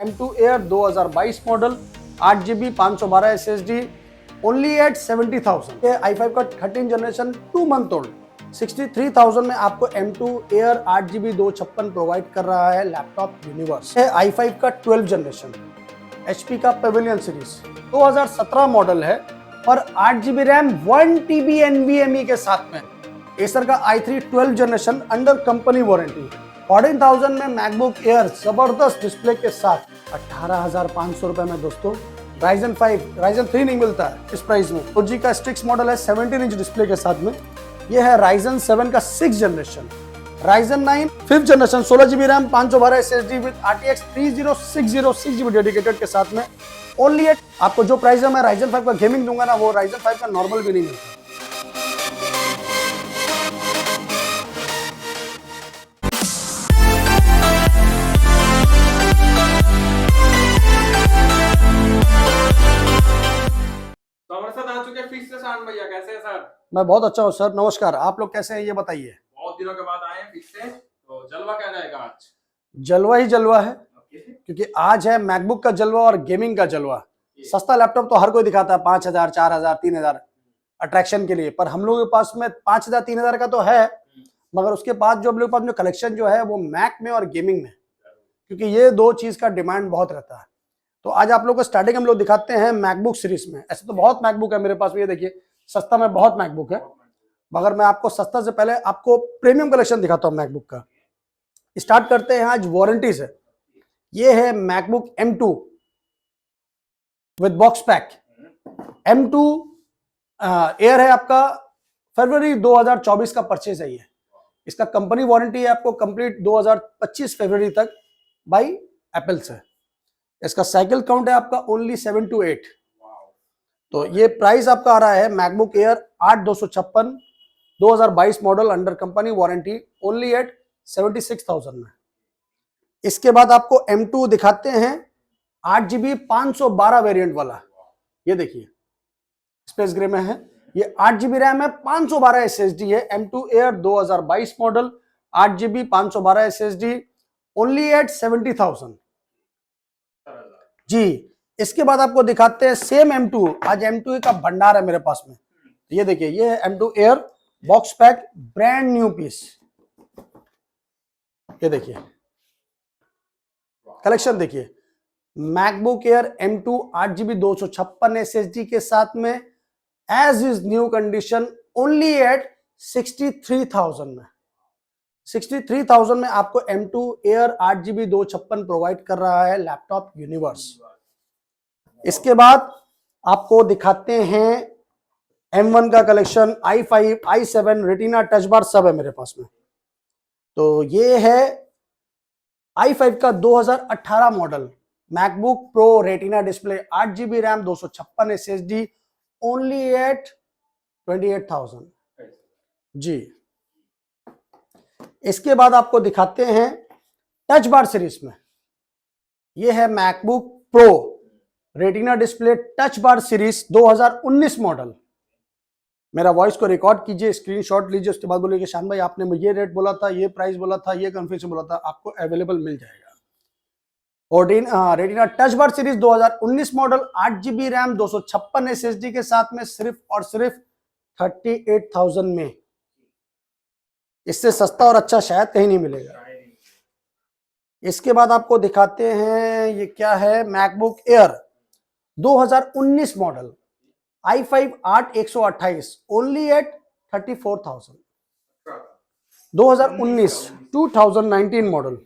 M2 Air 2022 model 8GB 512 SSD only at 70,000। ये i5 का 13 generation 2 month old 63,000 में आपको M2 Air 8GB 256 प्रोवाइड कर रहा है लैपटॉप यूनिवर्स। है i5 का 12 जनरेशन HP का पेविलियन सीरीज 2017 मॉडल है और 8GB रैम 1TB NVMe के साथ में। एसर का i3 12 generation under company warranty 14,000 में मैकबुक एयर जबरदस्त डिस्प्ले के साथ 18,500 रुपए में दोस्तों। Ryzen 3 नहीं मिलता है इस प्राइस में। 4G का स्टिक्स मॉडल है 17 इंच डिस्प्ले के साथ में। यह है Ryzen 7 का 6 generation, Ryzen 9 5th generation 16GB RAM 512 SSD with RTX 3060 6GB dedicated के साथ में। ओनली एट आपको जो प्राइस है मैं Ryzen 5 का गेमिंग दूंगा ना, वो Ryzen 5 का नॉर्मल भी नहीं मिलता। आ चुके फिर से शान भैया, कैसे हैं सर? मैं बहुत अच्छा हूँ सर, नमस्कार। आप लोग कैसे हैं ये बताइए? बहुत दिनों के बाद आए हैं फिर से, तो जलवा क्या रहेगा आज? जलवा ही जलवा है क्योंकि आज है मैकबुक का जलवा और गेमिंग का जलवा। सस्ता लैपटॉप तो हर कोई दिखाता है 5,000 4,000 3,000 अट्रैक्शन के लिए, पर हम लोगों के पास में 5,000 3,000 का तो है, मगर उसके बाद जो हम लोग के पास जो कलेक्शन जो है वो मैक में और गेमिंग में, क्योंकि ये दो चीज का डिमांड बहुत रहता है। तो आज आप लोग को स्टार्टिंग हम लोग दिखाते हैं मैकबुक सीरीज में। ऐसे तो बहुत मैकबुक है मेरे पास में, ये देखिए सस्ता में बहुत मैकबुक है, मगर मैं आपको सस्ता से पहले आपको प्रीमियम कलेक्शन दिखाता हूं मैकबुक का। स्टार्ट करते हैं आज वारंटी से। ये है MacBook M2 with box pack. M2 air है आपका, फरवरी 2024 का परचेज है ये। इसका कंपनी वारंटी है आपको कंप्लीट 2025 फरवरी तक बाई एप्पल से। इसका साइकिल काउंट है आपका ओनली 7 to 8। तो ये प्राइस आपका आ रहा है MacBook Air 8256 2022 model under company warranty only at 76,000 में। इसके बाद आपको M2 दिखाते हैं 8GB 512 वेरिएंट वाला। ये देखिए स्पेस ग्रे में है, ये 8GB रैम है 512 SSD है। M2 Air 2022 model 8GB 512 SSD only at 70,000 जी। इसके बाद आपको दिखाते हैं सेम M2। आज M2 का भंडार है मेरे पास में। ये देखिए, ये है M2 Air box pack brand new piece. ये देखिए कलेक्शन देखिए, MacBook air M2 8GB 256 SSD के साथ में as is new condition only at 63,000 में। 63,000 में आपको M2 एयर 8GB 256 प्रोवाइड कर रहा है लैपटॉप यूनिवर्स। इसके बाद आपको दिखाते हैं M1 का collection, i5 i7 retina touch bar सब है मेरे पास में। तो ये है i5 का 2018 model MacBook Pro Retina display 8GB RAM 256 SSD only at 28,000 जी। इसके बाद आपको दिखाते हैं टच बार सीरीज में। यह है MacBook Pro Retina display touch bar series 2019 model. मेरा वॉइस को रिकॉर्ड कीजिए, स्क्रीनशॉट लीजिए, उसके बाद बोलिए कि शान भाई आपने ये रेट बोला था, ये प्राइस बोला था, ये कन्फर्मेशन बोला था, आपको अवेलेबल मिल जाएगा। और retina touch bar series 2019 model 8GB RAM 256 SSD के साथ में सिर्फ और सिर्फ 38,000 में। इससे सस्ता और अच्छा शायद कहीं नहीं मिलेगा। इसके बाद आपको दिखाते हैं ये क्या है, MacBook Air 2019 model i5 8128 only at 34,000। 2019 model.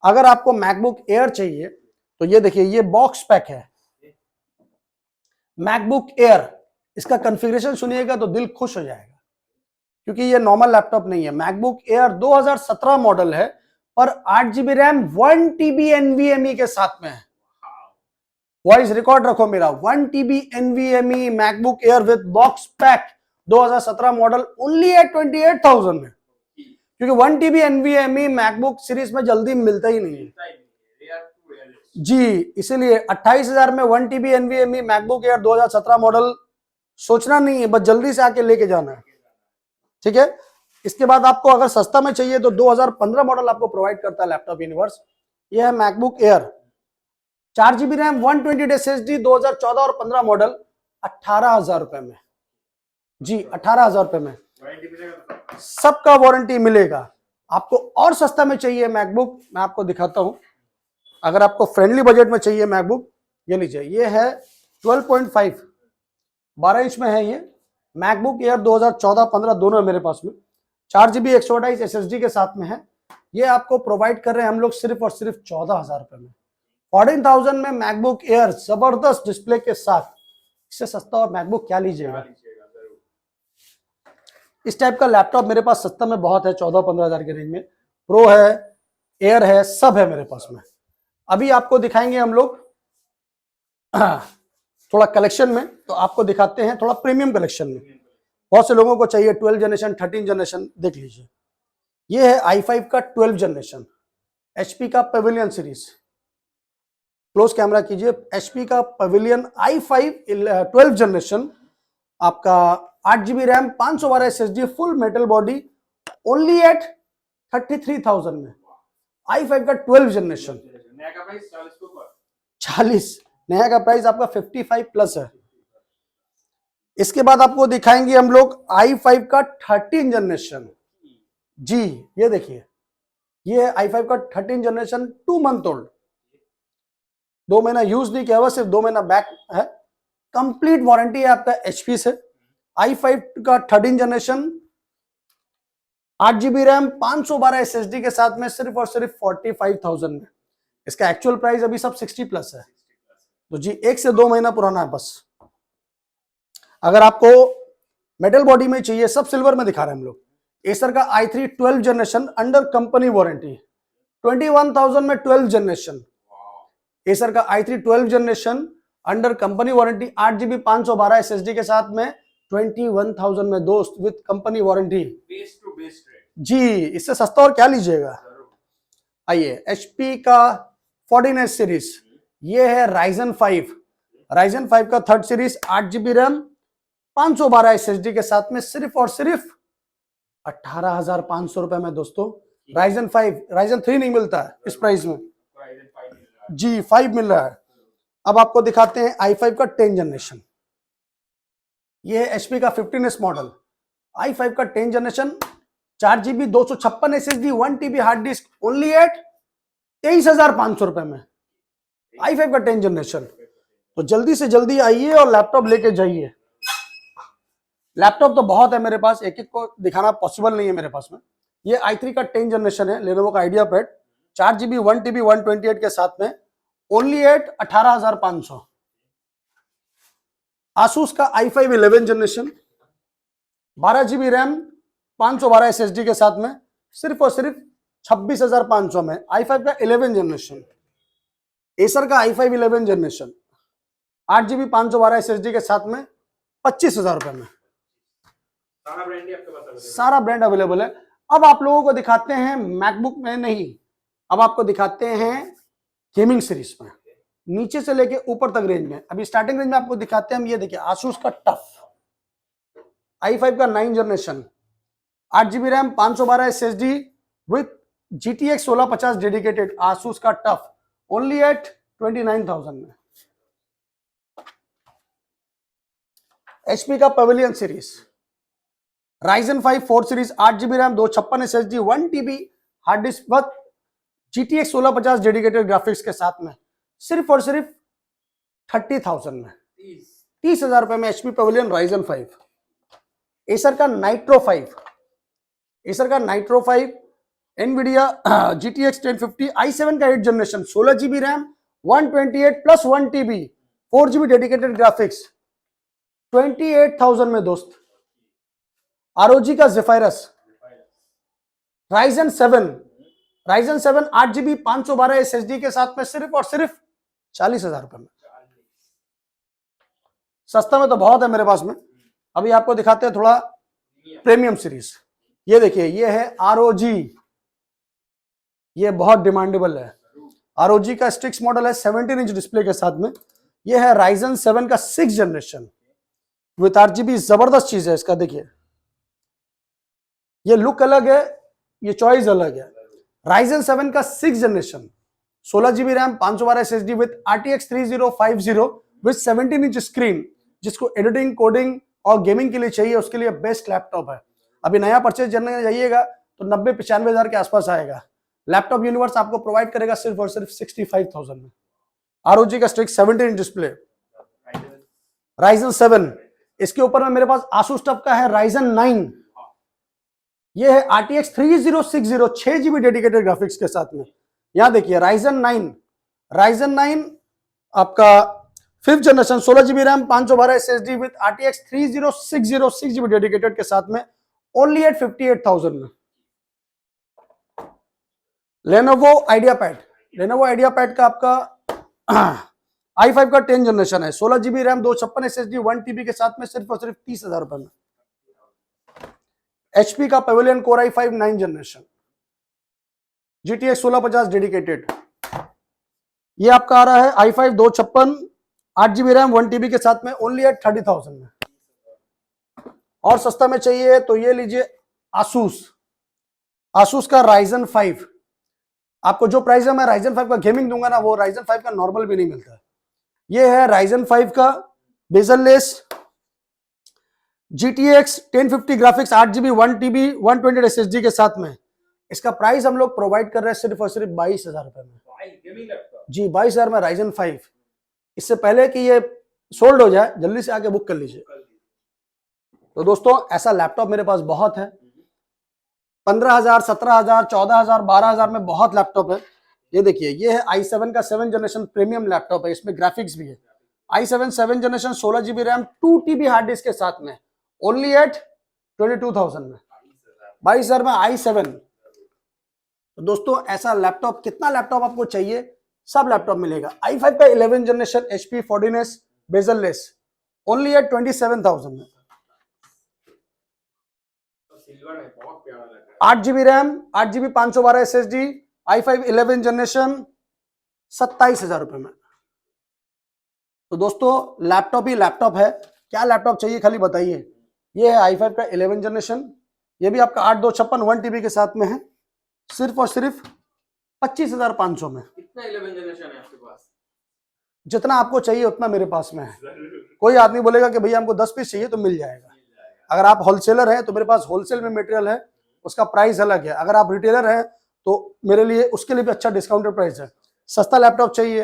अगर आपको मैकबुक एयर चाहिए तो ये देखिए, ये बॉक्स पैक है मैकबुक एयर। इसका कॉन्फ़िगरेशन सुनिएगा तो दिल खुश हो जाएगा, क्योंकि ये नॉर्मल लैपटॉप नहीं है। मैकबुक एयर 2017 मॉडल है पर 8GB रैम 1TB NVMe के साथ में है। वॉइस रिकॉर्ड रखो मेरा, 1TB NVMe MacBook Air with box pack 2017 model only at 28,000 में, क्योंकि 1TB NVMe मैकबुक सीरीज में जल्दी मिलता ही नहीं है जी। इसीलिए 28,000 में 1TB NVMe MacBook air 2017 model सोचना नहीं है, बस जल्दी से आके लेके जाना है, ठीक है। इसके बाद आपको अगर सस्ता में चाहिए तो 2015 मॉडल आपको प्रोवाइड करता है लैपटॉप यूनिवर्स। यह है MacBook air 4 GB RAM 128 SSD 2014 और 15 मॉडल 18,000 रुपए में। जी 18,000 रुपए में वारंटी मिलेगा? सबका वारंटी मिलेगा। आपको और सस्ता में चाहिए मैकबुक, मैं आपको दिखाता हूं। अगर आपको फ्रेंडली बजट में चाहिए मैकबुक, ये लीजिए, ये है 12.5 12 इंच में है ये मैकबुक एयर 2014-15 दोनों है मेरे पास में। 4 GB 128 SSD के साथ में है। ये आपको प्रोवाइड कर रहे हैं हम लोग सिर्फ और सिर्फ 14,000 रुपए में। 14,000 में मैकबुक एयर जबरदस्त डिस्प्ले के साथ, इससे सस्ता और मैकबुक क्या लीजिएगा। इस टाइप का लैपटॉप मेरे पास सस्ता में बहुत है, 14-15 हजार के रेंज में। प्रो है, एयर है, सब है मेरे पास में। अभी आपको दिखाएंगे हम लोग थोड़ा कलेक्शन में, तो आपको दिखाते हैं थोड़ा प्रीमियम कलेक्शन में। बहुत से लोगों को चाहिए 12 जनरेशन 13 जनरेशन, देख लीजिए। ये है i5 का 12 जनरेशन, HP का पवेलियन सीरीज। क्लोज कैमरा कीजिए। HP का पवेलियन i5 12 जनरेशन, आपका 8 GB RAM 512 SSD full metal body, only at 33,000 में। i5 का 12 जनरेशन, नया का प्राइस 40 के ऊपर, 40, नया का प्राइस आपका 55 प्लस है। इसके बाद आपको दिखाएंगे हम लोग i5 का 13 जनरेशन। जी ये देखिए, ये है i5 का 13 जनरेशन, 2 मंथ ओल्ड, 2 महीना यूज नहीं किया हुआ, सिर्फ 2 महीना बैक है। कंप्लीट वारंटी है आपका HP से। i5 का 13 जनरेशन, 8 GB रैम 512 SSD के साथ में सिर्फ और सिर्फ 45,000 में। इसका एक्चुअल प्राइस अभी सब 60 प्लस है, तो जी 1 से 2 महीना पुराना है बस। अगर आपको मेटल बॉडी में चाहिए, सब सिल्वर में दिखा रहे हैं हम लोग। एसर का i3 12 generation under company warranty, 21,000 में 12 जनरेशन। एसर का i3 12 generation under company warranty, 8 GB 512 SSD के साथ में 21,000 में दोस्त, with company warranty. Base to base rate जी इससे सस्ता और क्या लीजिएगा। आइए HP का 14S सीरीज, ये है Ryzen 5 का 3rd series, 8 GB RAM 512 SSD के साथ में सिर्फ और सिर्फ 18,500 रुपए में दोस्तों। Ryzen 3 नहीं मिलता है इस प्राइस में, जी 5 मिल रहा है। अब आपको दिखाते हैं i5 का 10 जनरेशन। ये है HP का 15S मॉडल, i5 का 10 generation, 4 GB 256 SSD 1 TB hard disk, only at 23,500 रुपए में। i5 का 10 जनरेशन, तो जल्दी से जल्दी आइए और लैपटॉप लेके जाइए। लैपटॉप तो बहुत है मेरे पास, एक एक को दिखाना पॉसिबल नहीं है मेरे पास में। ये i3 का 10 जनरेशन है, लेनोवो का आइडिया पैड, 4 GB 1 TB 128 के साथ में, ओनली एट 18,500। आसूस का i5 11 generation, 12 GB RAM 512 SSD के साथ में, सिर्फ और सिर्फ 26,500 में। i5 का 11 जनरेशन। एसर का i5 11 जनरेशन, 8 GB 512 SSD के साथ में 25,000 रुपए में। सारा ब्रांड ही आपके पास अवेलेबल है। सारा ब्रांड अवेलेबल है। अब आप लोगों को दिखाते हैं मैकबुक में नहीं, अब आपको दिखाते हैं गेमिंग सीरीज में, नीचे से लेके ऊपर तक रेंज में। अभी स्टार्टिंग रेंज में आपको दिखाते हैं हम, ये देखिए आसूस का टफ i5 का 9 generation, 8 GB RAM 512 SSD with GTX 1650 dedicated, Asus का टफ, ओनली एट 29,000 में। HP का Pavilion series, Ryzen 5 4 series, 8 GB RAM 256 SSD 1 TB hard disc with GTX 1650 dedicated graphics के साथ में, सिर्फ और सिर्फ 30,000 में, 30,000 रुपए में। HP pavilion Ryzen 5। एसर का नाइट्रो 5, NVIDIA GTX 1050 i7 का 8 generation, 16 GB RAM 128 plus 1 TB 4 GB dedicated graphics, 28,000 में दोस्त। ROG का Zephyrus, Ryzen 7 8 GB 512 SSD के साथ में, सिर्फ और सिर्फ 40,000 रुपए में। सस्ता में तो बहुत है मेरे पास में। अभी आपको दिखाते हैं थोड़ा प्रीमियम सीरीज। ये देखिए, ये है ROG, ये बहुत डिमांडेबल है। ROG का स्टिक्स मॉडल है 17 इंच डिस्प्ले के साथ में। ये है Ryzen 7 का 6 जनरेशन विथ RGB, जबरदस्त चीज है इसका। देखिए ये लुक अलग है, ये चॉइस अलग है। Ryzen 7 का 6 generation 16 GB RAM 512 SSD with RTX 3050 with 17 inch screen, जिसको एडिटिंग, कोडिंग और गेमिंग के लिए चाहिए उसके लिए बेस्ट लैपटॉप है। अभी नया परचेज करने जाइएगा तो 90-95 हजार के आसपास आएगा। लैपटॉप यूनिवर्स आपको प्रोवाइड करेगा सिर्फ और सिर्फ 65,000 में। ROG का स्ट्रिक्स 17 इंच डिस्प्ले, Ryzen 7, इसके ऊपर में मेरे पास Asus TUF का है Ryzen 9, ये है RTX 3060 6 GB डेडिकेटेड ग्राफिक्स के साथ में। यहां देखिए Ryzen 9 आपका 5th generation 16 GB RAM 512 SSD with RTX 3060 6 GB dedicated के साथ में ओनली एट 58,000 में। Lenovo IdeaPad का आपका i5 का 10 जनरेशन है, 16 GB रैम 256 SSD 1 TB के साथ में सिर्फ और सिर्फ 30,000 रुपए में। HP का Pavilion Core i5 9 generation, GTX 1650 dedicated, ये आपका आ रहा है i5 256 8 GB रैम 1 TB के साथ में ओनली एट 30,000 में। और सस्ता में चाहिए तो ये लीजिए Asus का Ryzen 5, आपको जो प्राइस है मैं Ryzen 5 का गेमिंग दूंगा ना, वो Ryzen 5 का नॉर्मल भी नहीं मिलता। ये है Ryzen 5 का bezel-less GTX 1050 graphics 8 GB 1 TB 120 SSD के साथ में। इसका प्राइस हम लोग प्रोवाइड कर रहे हैं सिर्फ और सिर्फ 22,000 रुपए में। जी 22,000 में Ryzen 5। इससे पहले कि ये सोल्ड हो जाए जल्दी से आके बुक कर लीजिए। तो दोस्तों ऐसा लैपटॉप मेरे पास बहुत है, 15,000 17,000 14,000 12,000 में बहुत लैपटॉप है। ये देखिए, ये है i7 का 7 जनरेशन प्रीमियम लैपटॉप है, इसमें ग्राफिक्स भी है। i7 7 generation 16 GB RAM 2 TB hard disc के साथ में ओनली एट 22,000 में, 22,000 में i7। तो दोस्तों ऐसा लैपटॉप, कितना लैपटॉप आपको चाहिए सब लैपटॉप मिलेगा। i5 का 11 generation HP 14S bezelless only at 27,000 में। 8 GB RAM 8 GB 512 SSD i5 11 generation 27,000 रुपए में। तो दोस्तों लैपटॉप ही लैपटॉप है, क्या लैपटॉप चाहिए खाली बताइए। ये है i5 का 11 जनरेशन, ये भी आपका 8/256 1 TB के साथ में है, सिर्फ और सिर्फ 25,500 में। कितना 11 जनरेशन है आपके पास? जितना आपको चाहिए उतना मेरे पास में है। कोई आदमी बोलेगा कि भैया हमको 10 पीस चाहिए तो मिल जाएगा। अगर आप होलसेलर हैं तो मेरे पास होलसेल में मटेरियल है, उसका प्राइस अलग है। अगर आप रिटेलर हैं तो मेरे लिए उसके लिए भी अच्छा डिस्काउंटेड प्राइस है। सस्ता लैपटॉप चाहिए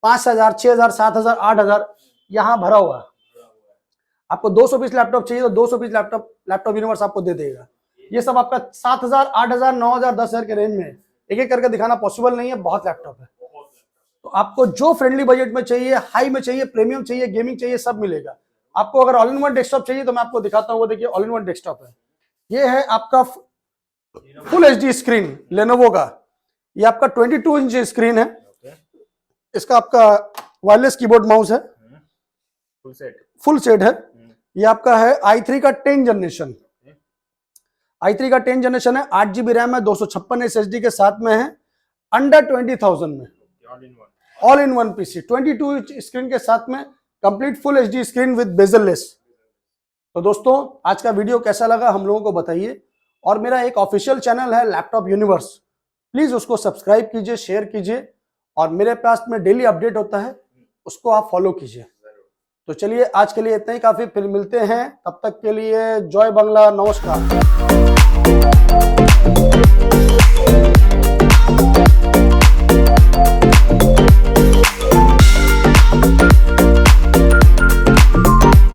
5,000 6,000 7,000 8,000 यहाँ भरा हुआ। आपको 200 पीस लैपटॉप चाहिए तो 200 पीस लैपटॉप यूनिवर्स आपको दे देगा। ये सब आपका 7,000 8,000 9,000 10,000 के रेंज में, एक एक करके दिखाना पॉसिबल नहीं है, बहुत लैपटॉप है। तो आपको जो फ्रेंडली बजट में चाहिए, हाई में चाहिए, प्रीमियम चाहिए, गेमिंग चाहिए, सब मिलेगा। आपको अगर ऑल इन वन डेस्कटॉप चाहिए तो मैं आपको दिखाता हूँ, वो देखिए ऑल इन वन डेस्कटॉप है। ये है आपका फुल HD स्क्रीन लेनोवो का, ये आपका 22 इंच स्क्रीन है। इसका आपका वायरलेस कीबोर्ड माउस है, फुल सेट है। ये आपका है i3 का 10 जनरेशन, i3 का 10 जनरेशन है, 8 GB रैम है, 256 SSD के साथ में है, अंडर 20,000 में, all in one PC 22 inch screen के साथ में, complete full HD screen with bezel-less. तो दोस्तों आज का वीडियो कैसा लगा हम लोगों को बताइए, और मेरा एक ऑफिशियल चैनल है लैपटॉप यूनिवर्स, प्लीज उसको सब्सक्राइब कीजिए, शेयर कीजिए, और मेरे पास में डेली अपडेट होता है, उसको आप फॉलो कीजिए। तो चलिए आज के लिए इतना ही काफी, फिर मिलते हैं, तब तक के लिए जय बांग्ला, नमस्कार।